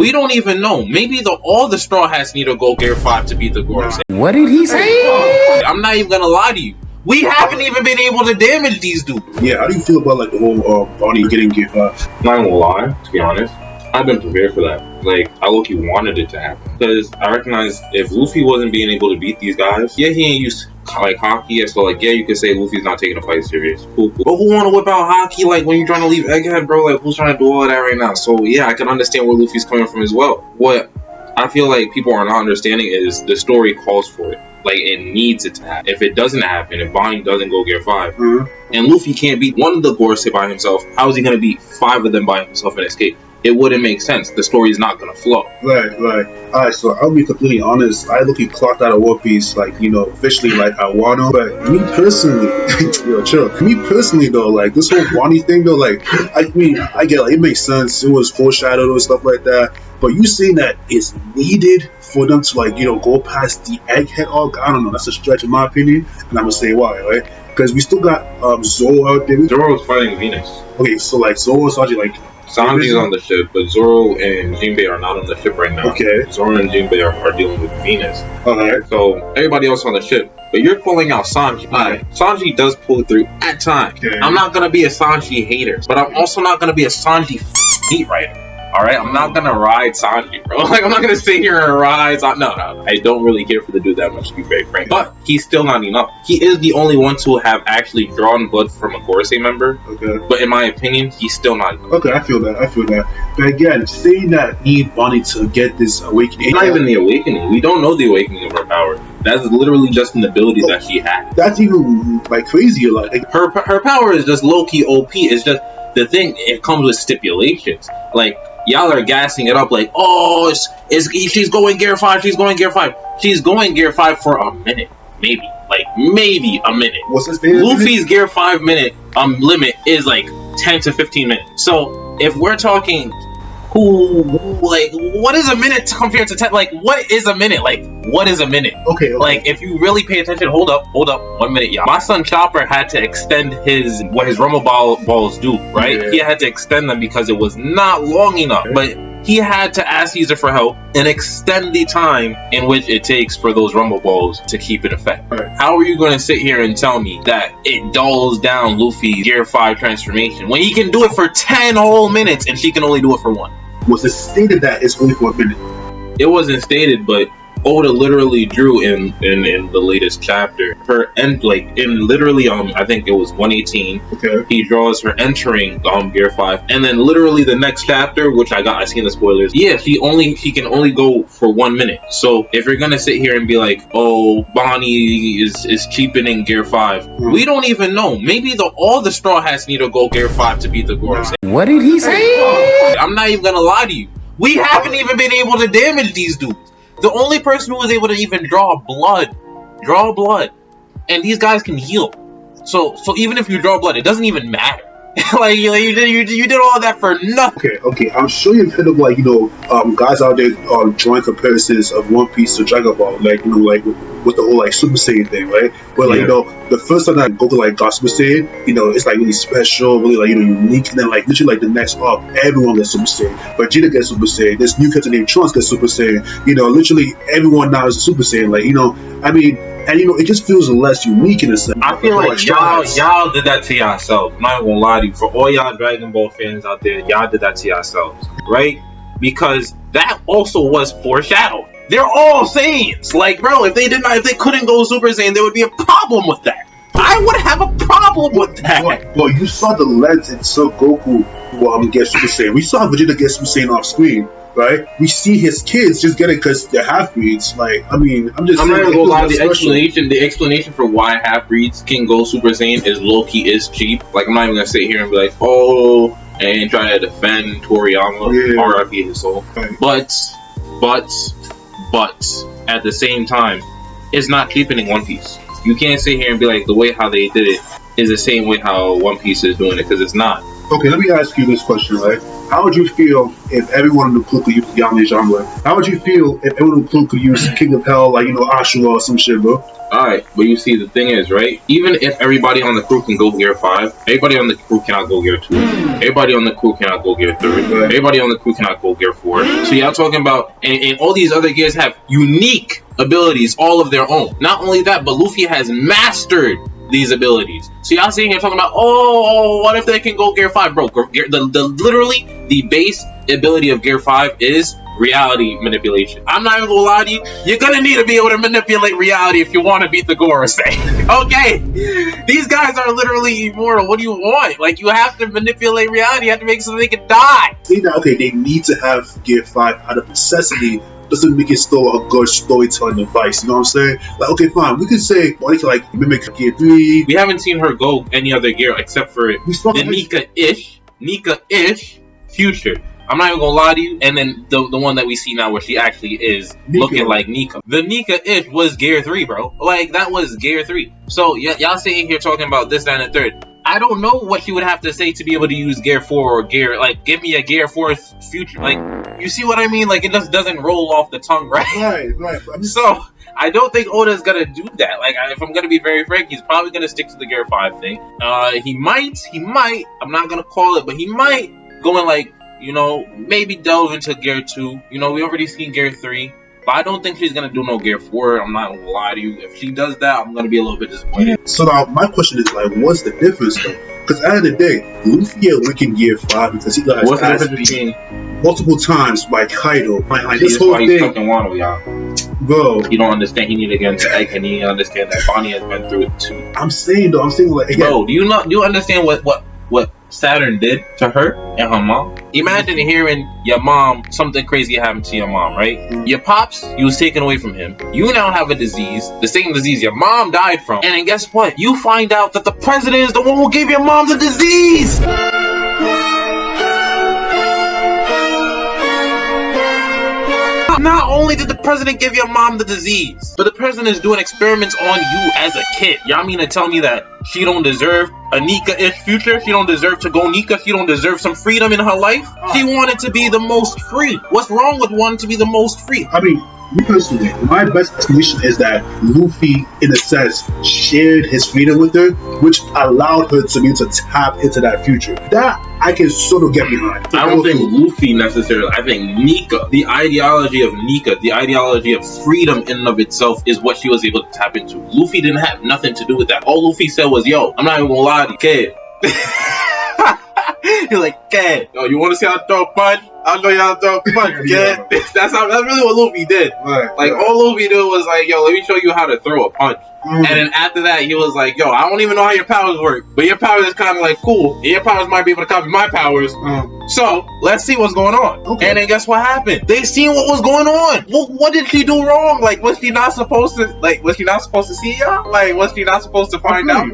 We don't even know. Maybe all the Straw Hats need to go Gear 5 to beat the Gorosei. What did he say? I'm not even gonna lie to you. We haven't even been able to damage these dudes. Yeah, how do you feel about like the whole Bonney getting Gear 5? Not gonna lie, to be honest, I've been prepared for that. Like, I low-key wanted it to happen. Because I recognize if Luffy wasn't being able to beat these guys, yeah, he ain't used like hockey, so like, yeah, you could say Luffy's not taking a fight serious. Cool. But who wanna whip out hockey like when you're trying to leave Egghead, bro? Like, who's trying to do all of that right now? So yeah, I can understand where Luffy's coming from as well. What I feel like people are not understanding is the story calls for it. Like, it needs it to happen. If it doesn't happen, if Bonney doesn't go Gear 5, and Luffy can't beat one of the Gorosei by himself, how is he going to beat 5 of them by himself and escape? It wouldn't make sense. The story is not going to flow. Right. Alright, so I'll be completely honest. I look clocked out of One Piece, like, you know, officially like I want to. But me personally, yo, chill. Me personally, though, like, this whole Bonney thing, though, like, I mean, I get, like, it makes sense. It was foreshadowed and stuff like that. But you saying that it's needed for them to, like, you know, go past the Egghead arc, I don't know. That's a stretch in my opinion. And I'm going to say why, right? Because we still got Zoro out there. Zoro's fighting Venus. Okay, so, like, Zoro is actually, like, Sanji's on the ship, but Zoro and Jinbei are not on the ship right now. Okay. Zoro and Jinbei are dealing with Venus. Alright. So everybody else on the ship, but you're pulling out Sanji. Alright. Sanji does pull through at times. Okay. I'm not gonna be a Sanji hater, but I'm also not gonna be a Sanji meat writer. Alright, I'm not gonna ride Sanji, bro. Like, I'm not gonna sit here and ride Sanji. No. I don't really care for the dude that much, to be very frank. But he's still not enough. He is the only one to have actually drawn blood from a Gorosei member. Okay. But in my opinion, he's still not enough. Okay, I feel that. But again, saying that need Bonney to get this awakening. It's not even the awakening. We don't know the awakening of her power. That's literally just an ability that she had. That's even, like, crazier. Like, her power is just low-key OP. It's just, the thing, it comes with stipulations. Like, y'all are gassing it up like, oh, she's going Gear 5, she's going Gear 5. She's going Gear 5 for a minute. Maybe. Like, maybe a minute. What's his name? Luffy's Gear 5 minute limit is like 10 to 15 minutes. So, if we're talking, like, what is a minute compared to 10? Like, what is a minute? Like, what is a minute? Okay. Like, if you really pay attention, hold up, 1 minute, y'all. My son Chopper had to extend what his Rumble balls do, right? Yeah. He had to extend them because it was not long enough. Okay. But he had to ask Caesar for help and extend the time in which it takes for those Rumble balls to keep in effect. Right. How are you going to sit here and tell me that it dulls down Luffy's Gear 5 transformation when he can do it for 10 whole minutes and she can only do it for 1? Was it stated that it's only for a minute? It wasn't stated, but Oda literally drew in the latest chapter her literally I think it was 118. Okay. He draws her entering Gear 5, and then literally the next chapter, which I seen the spoilers. Yeah, she can only go for 1 minute. So if you're gonna sit here and be like, oh, Bonney is cheapening Gear 5, we don't even know. Maybe all the Straw Hats need to go Gear 5 to beat the Gorosei. What did he say? I'm not even gonna lie to you. We haven't even been able to damage these dudes. The only person who was able to even draw blood, and these guys can heal. So even if you draw blood, it doesn't even matter. Like you did all that for nothing. Okay. I'm sure you've heard of, like, you know, guys out there drawing comparisons of One Piece to Dragon Ball, like, you know, like with the whole like Super Saiyan thing, right? But like, you know, the first time that Goku like got Super Saiyan, you know, it's like really special, really, like, you know, unique. And then like literally like the next arc, everyone gets Super Saiyan. Vegeta gets Super Saiyan. This new character named Trunks gets Super Saiyan. You know, literally everyone now is a Super Saiyan. Like, you know, I mean. And you know, it just feels less unique in a sense. I feel like y'all did that to yourselves. I'm not gonna lie to you. For all y'all Dragon Ball fans out there, y'all did that to yourselves, right? Because that also was foreshadowed. They're all Saiyans. Like, bro, if they couldn't go Super Saiyan, there would be a problem with that. I would have a problem with that. Well, you saw the lens in Son Goku get Super Saiyan. We saw Vegeta get Super Saiyan off screen. Right? We see his kids just get it because they're half-breeds. Like, I mean, I'm not gonna go lie. The explanation for why half-breeds can go Super Saiyan is low-key is cheap. Like, I'm not even gonna sit here and be like, oh, and try to defend Toriyama, RIP his soul. Right. But at the same time, it's not cheapening One Piece. You can't sit here and be like, the way how they did it is the same way how One Piece is doing it, because it's not. Okay, let me ask you this question, right? How would you feel if everyone in the crew could use the Yall genre? How would you feel if everyone in the crew could use King of Hell, like, Ashura or some shit, bro? Alright, but you see, the thing is, right? Even if everybody on the crew can go gear 5, everybody on the crew cannot go gear 2. Everybody on the crew cannot go gear 3. Everybody on the crew cannot go gear 4. So y'all talking about, and all these other gears have unique abilities all of their own. Not only that, but Luffy has mastered these abilities. So y'all sitting here talking about, oh, what if they can go gear 5? Bro, literally, the base ability of gear 5 is reality manipulation. I'm not even gonna lie to you, you're gonna need to be able to manipulate reality if you want to beat the Gorosei. Okay? These guys are literally immortal. What do you want? Like, you have to manipulate reality. You have to make it so they can die. Say that, okay, they need to have gear 5 out of necessity. Doesn't make it still a good storytelling device, you know what I'm saying? Like, okay, fine, we could say Bonney can like mimic gear 3. We haven't seen her go any other gear except for the Nika-ish future. I'm not even gonna lie to you. And then the one that we see now where she actually is looking like Nika. The Nika-ish was gear 3, bro. Like, that was gear 3. So y'all sitting here talking about this, that, and the third. I don't know what she would have to say to be able to use gear 4 or gear, like, give me a gear 4 future. Like, you see what I mean? Like, it just doesn't roll off the tongue, right? Right. So I don't think Oda's gonna do that. Like, if I'm gonna be very frank, he's probably gonna stick to the gear 5 thing. He might, I'm not gonna call it, but he might go in, like, maybe delve into gear 2. We already seen gear 3. But I don't think she's gonna do no gear 4. I'm not gonna lie to you. If she does that, I'm gonna be a little bit disappointed. So now my question is, like, what's the difference though? Because at the end of the day, Luffy had wicked gear 5 because he got his ass beat multiple times by Kaido. Like this whole thing. He's fucking Wano, y'all. Bro, you don't understand. He need to get into egg, and he understand that Bonney has been through it too. I'm saying like, again, bro, do you understand what Saturn did to her and her mom? Imagine hearing your mom, something crazy happened to your mom, right? Your pops, you was taken away from him. You now have a disease, the same disease your mom died from. And then guess what? You find out that the president is the one who gave your mom the disease! Not only did the president give your mom the disease, but the president is doing experiments on you as a kid. Y'all mean to tell me that she don't deserve a Nika-ish future? She don't deserve to go Nika? She don't deserve some freedom in her life? She wanted to be the most free. What's wrong with wanting to be the most free? I mean, me personally, my best explanation is that Luffy, in a sense, shared his freedom with her, which allowed her to be able to tap into that future. That I can sort of get behind. I don't think Luffy necessarily. I think Nika, the ideology of Nika, the ideology of freedom in and of itself is what she was able to tap into. Luffy didn't have nothing to do with that. All Luffy said was, yo, I'm not even gonna lie to you, kid. He's like, kid, yo, you wanna see how I throw a punch? I'll show you how to throw a punch, kid. That's really what Luffy did. Like, all Luffy did was like, yo, let me show you how to throw a punch. And then after that, he was like, yo, I don't even know how your powers work, but your powers is kind of like cool, and your powers might be able to copy my powers. So let's see what's going on. And then guess what happened? They seen what was going on. What did she do wrong? Like, was she not supposed to? Like, was she not supposed to see y'all? Like, was she not supposed to find out?